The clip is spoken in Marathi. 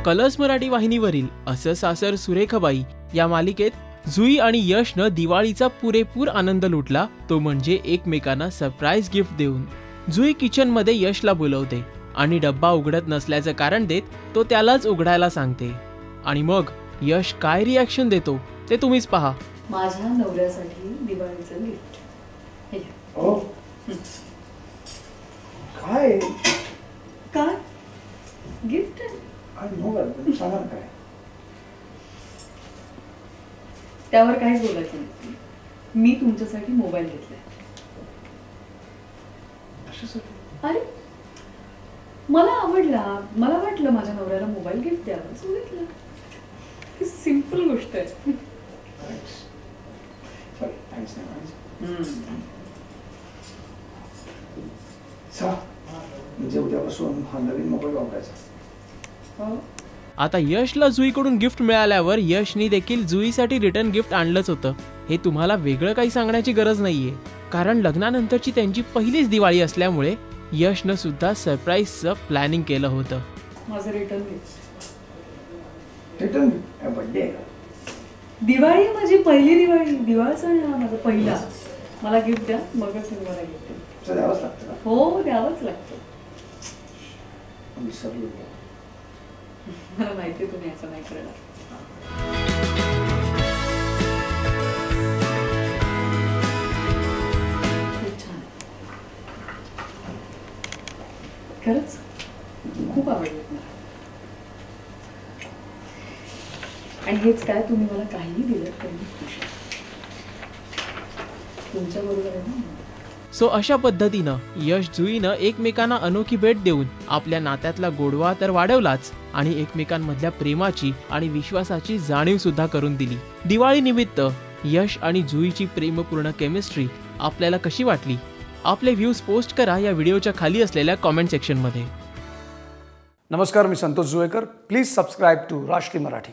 कलर्स मराठी वाहिनीवरील असं सासर सुरेखबाई या मालिकेत जुई आणि यशनं दिवाळीचा पुरेपूर आनंद लुटला, तो म्हणजे एकमेकांना सरप्राईज गिफ्ट देऊन। जुई किचन मध्ये यशला बोलवते आणि डब्बा उघडत नसल्याचं कारण देत तो त्यालाच उघडायला सांगते आणि मग यश काय रिॲक्शन देतो ते तुम्हीच पहा। माझ्या नवऱ्यासाठी दिवाळीचं गिफ्ट हे घ्या। ओ काय काय गिफ्ट आहे? काय नो सांगा काय त्यावर काहीच बोलायचं नाही। मी तुमच्यासाठी मोबाईल घेतलाय। कशासाठी? अरे मला आवडला, मला वाटलं माझ्या नवऱ्याला मोबाईल गिफ्ट द्यावा, सो घेतला। ही सिंपल गोष्ट आहे। थँक्स सॉरी थँक्स नाही म्हणजे उद्यापासून हा नवीन मोबाईल वापरायचा। हो आता यशला जुईकडून गिफ्ट मिळाल्यावर यशनी देखील जुईसाठी रिटर्न गिफ्ट आणलंच होतं। हे तुम्हाला वेगळं काही सांगण्याची गरज नाहीये, कारण लग्नानंतरची त्यांची पहिलीच दिवाळी असल्यामुळे यशनं सुद्धा सरप्राईजचं प्लॅनिंग केलं होतं। माझं return gift. Return birthday Diwali माझी पहिली दिवाळी, दिवाळी सण हा माझा पहिला। मला गिफ्ट द्या, मगच तुम्ही मला गिफ्ट द्या। द्यावंच लागतं का? हो द्यावंच लागतं। विसरलो मला माहिती तुम्ही असं नाही करणार। खूप छान, खरंच खूप आवडलं मला। आणि हेच काय, तुम्ही मला काहीही दिलं तरी मी खुश आहे। तुमच्या बरोबर आहे ना। सो अशा पद्धतीनं यश जुईनं एकमेकांना अनोखी भेट देऊन आपल्या नात्यातला गोडवा तर वाढवलाच आणि एकमेकांमधल्या प्रेमाची आणि विश्वासाची जाणीव सुद्धा करून दिली। दिवाळी निमित्त यश आणि जुईची प्रेमपूर्ण केमिस्ट्री आपल्याला कशी वाटली? आपले व्ह्यूज पोस्ट करा या व्हिडिओच्या खाली असलेल्या कमेंट सेक्शन मध्ये। नमस्कार, मी Santosh Juvekar. Please subscribe to Rashtriya Marathi.